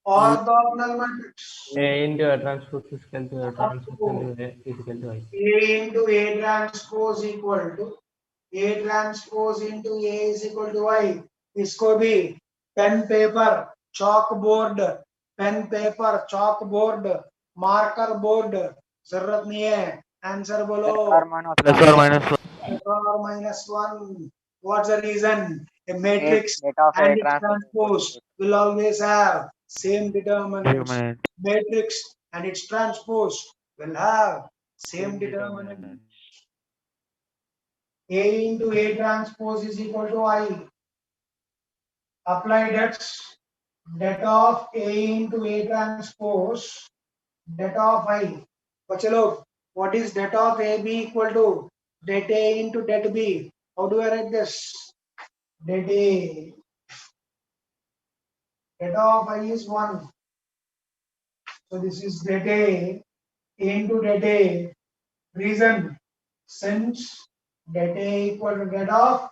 Orthogonal matrix. A into A transpose is equal to A transpose into A is equal to I. A into A transpose equal to A transpose into A is equal to I. इसको भी pen paper chalkboard marker board जरूरत नहीं है. Answer बोलो. Plus or minus one. Or minus 1. What's the reason? A matrix Beta of and A its transpose will always have same determinants. Determinant. Matrix and its transpose will have same determinant. A into A transpose is equal to I. Apply det of A into A transpose, det of I. Bachalo, what is det of AB equal to? Det A into det B. How do I write this? Det A. Det of I is 1. So this is det A into det A. Reason, since det A equal to det of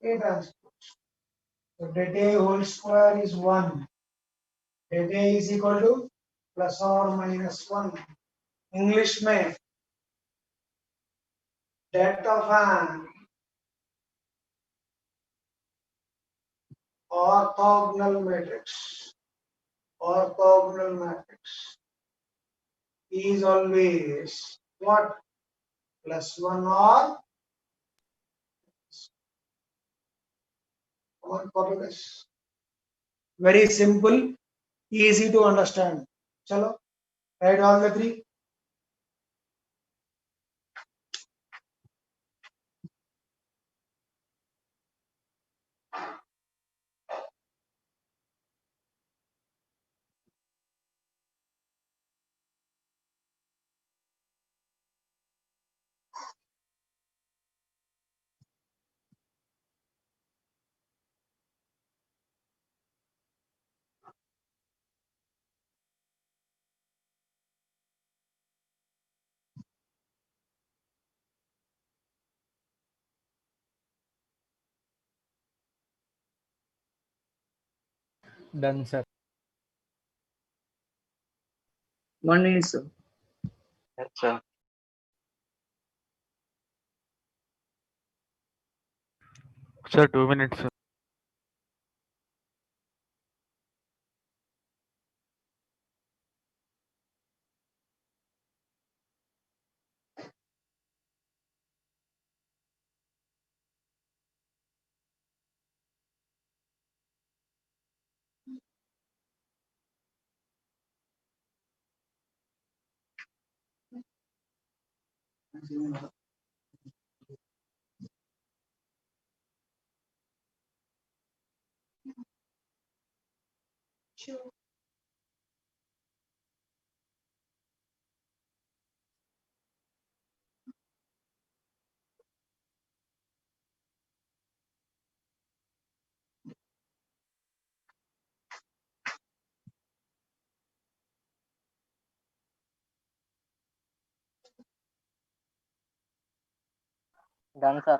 A transpose. So det A whole square is 1. Det A is equal to plus or minus 1. English में det of an orthogonal matrix is always what? Plus 1 or one. Copy this. Very simple, easy to understand. Chalo, write all the three. Done, sir. 1 minute, sir. Yes, sir. Sir, 2 minutes. Sir. Done, sir.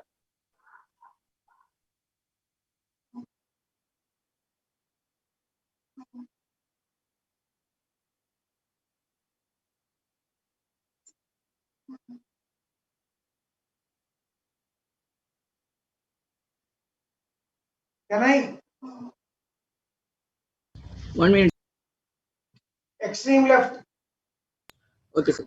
Can I? 1 minute. Extreme left. Okay, sir.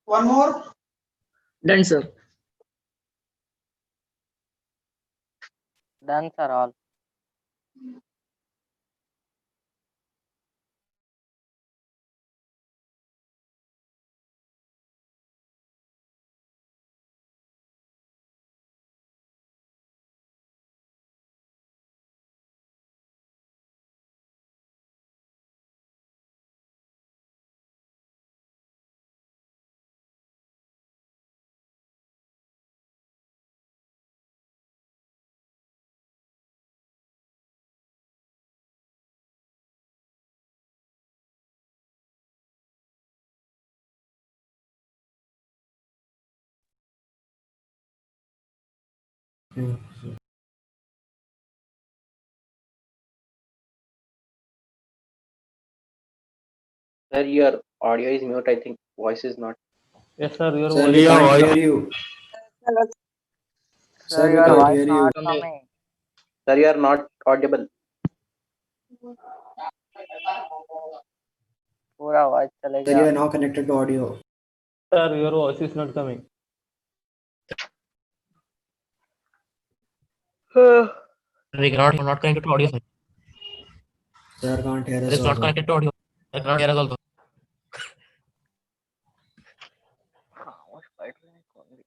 One more. Done, sir. Done, sir. All. Yeah. Sir, your audio is mute, I think. Voice is not. Yes, sir. Your Sir, voice. we can't hear you. Sir, Sir, we your can't voice hear not you. coming. Sir, you are not audible. पूरा आवाज चले Sir, you गया. are now connected to audio. Sir, your voice is not coming. We cannot not connected to audio. Sir. Sir can't hear It us is not also. connected to audio. I cannot hear us also. खामोश बैठ रहे हैं कौन भी.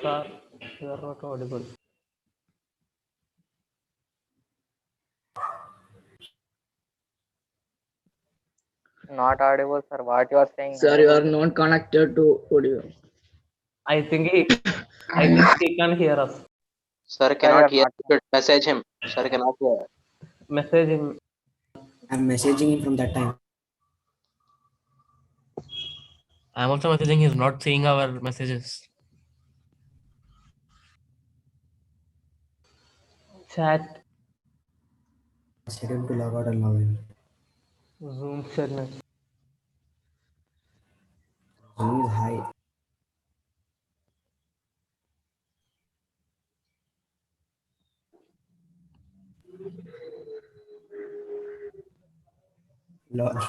Sir, you are not audible. Not audible, sir. What you are saying? Sir, you are not connected to audio. I think he can hear us. Sir Sir, cannot you hear. are You should message him. Sir cannot hear. Message him. I'm messaging him from that time. I am also messaging. He is not seeing our messages. Chat. Ask him to log out and log in. Zoom channel. Zoom is high. Log.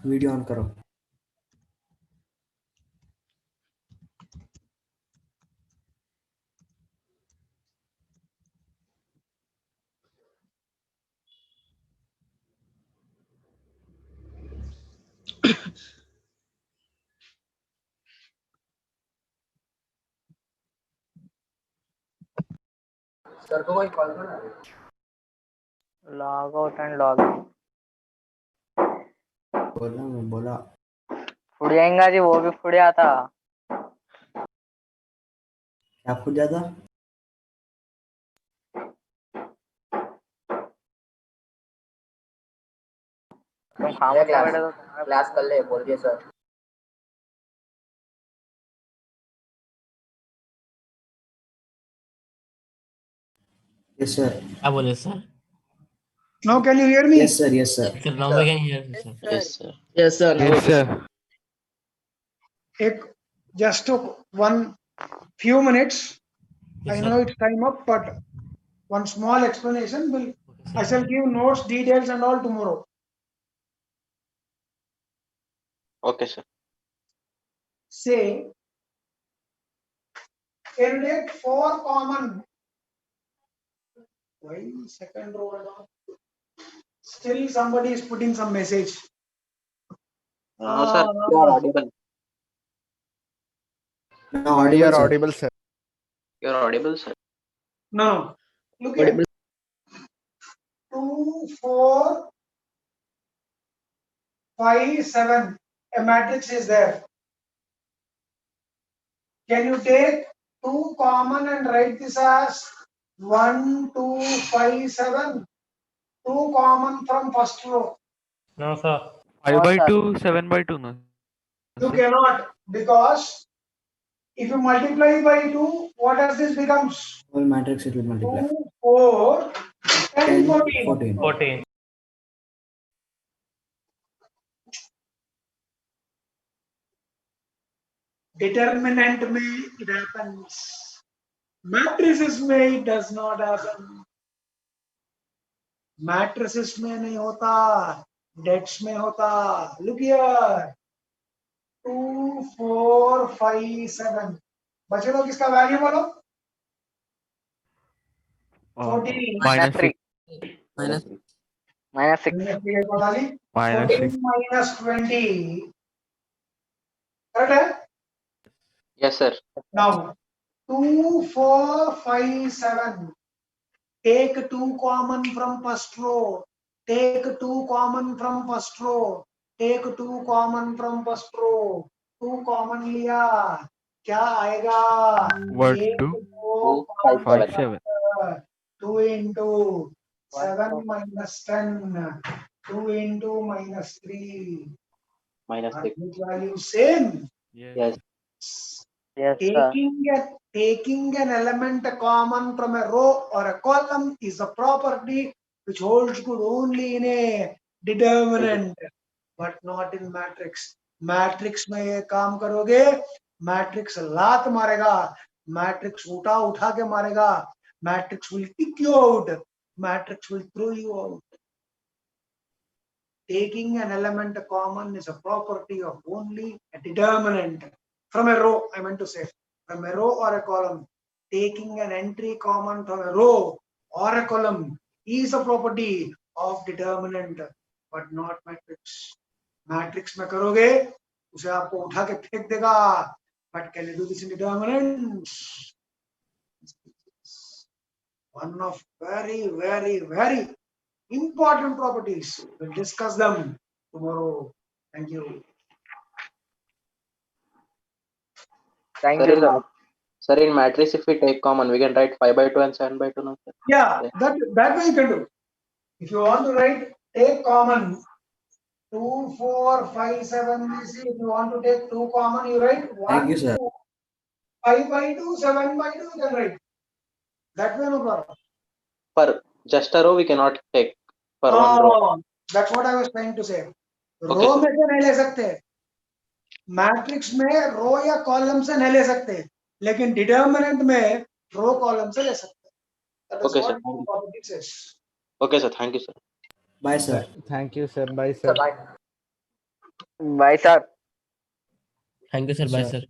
Video on करो. Sir को कोई call करना है? log out and log in. बोला मैं बोला. फुड़ियाएंगा जी, वो भी फुड़िया था. क्या फूट जाता? तुम खामोश बैठे तो तुम्हारा क्लास कर ले बोल दिए सर. Yes sir. क्या बोले sir? Now can you hear me? Yes sir. Yes sir. Sir, now we can hear you, sir. Yes, sir. Yes, sir. Yes, sir. एक just one few minutes. Yes, I sir. know it's time up, but one small explanation will. Okay, I sir. shall give notes, details, and all tomorrow. Okay, sir. Say, can you take 4 common? Why second row alone? Still somebody is putting some message. No, sir. You are audible. No, audible, You are sir. audible, sir. You are audible, sir. No. Look here. 2, 4, 5, 7. A matrix is there. Can you take 2 common and write this as 1, 2, 5, 7. 2 common from first row. No, sir. 5 by sir. 2, 7 by 2, no? You cannot, because if you multiply by 2, what does this becomes? Whole matrix it will multiply. 2, 4, 10, 10, 14. 14. 14. Determinant में it happens. Matrices में it does not happen. Matrices में नहीं होता, dates में होता. Look here. 2, 4, 5, 7. बचे लोग इसका वैल्यू बोलो. 14. Minus 3. 6. Minus Minus 6. Minus 14 6. minus 20. Correct है? Yes, sir. Now, 2, 4, 5, 7. Take 2 common from first row. Take 2 common from first row. Take 2 common from first row. 2 common लिया. क्या आएगा? 1, 8, 2, 4, 5, 5, 7. 7. 2 into 7 minus 10. 2 into minus 3. Minus Are 6. these values same? Yes. Yes, sir. Taking an element common from a row or a column is a property which holds good only in a determinant, but not in matrix. Matrix में ये काम करोगे, matrix लात मारेगा, matrix उठा के मारेगा, matrix will kick you out, matrix will throw you out. Taking an element common is a property of only a determinant. From a row, I meant to say, from a row or a column, taking an entry common from a row or a column is a property of determinant, but not matrix. Matrix में करोगे, उसे आपको उठा के फेंक देगा. But can you do this in determinants? One of very, very, very important properties. We'll discuss them tomorrow. Thank you. Thank Sir, you, sir. Sir, in matrix, if we take common, we can write 5 by 2 and 7 by 2 now, sir. Yeah, that way you can do. If you want to write, take common 2, 4, 5, 7. If you want to take 2 common, you write 1, Thank you, sir. 2, 5 by 2, 7 by 2. You can write. That way, no problem. For just a row, we cannot take for one row. That's what I was trying to say. Okay, Row sir. में से नहीं ले सकते. Matrix में रो या column से नहीं ले सकते, लेकिन डिटर्मिनेंट में रो कॉलम से ले सकते. That is Okay, what sir. the property says. Okay, sir. Thank you, sir. Bye, sir. Thank you, sir. Bye, So sir. bye. Bye, sir. Thank you, sir. Bye, sir.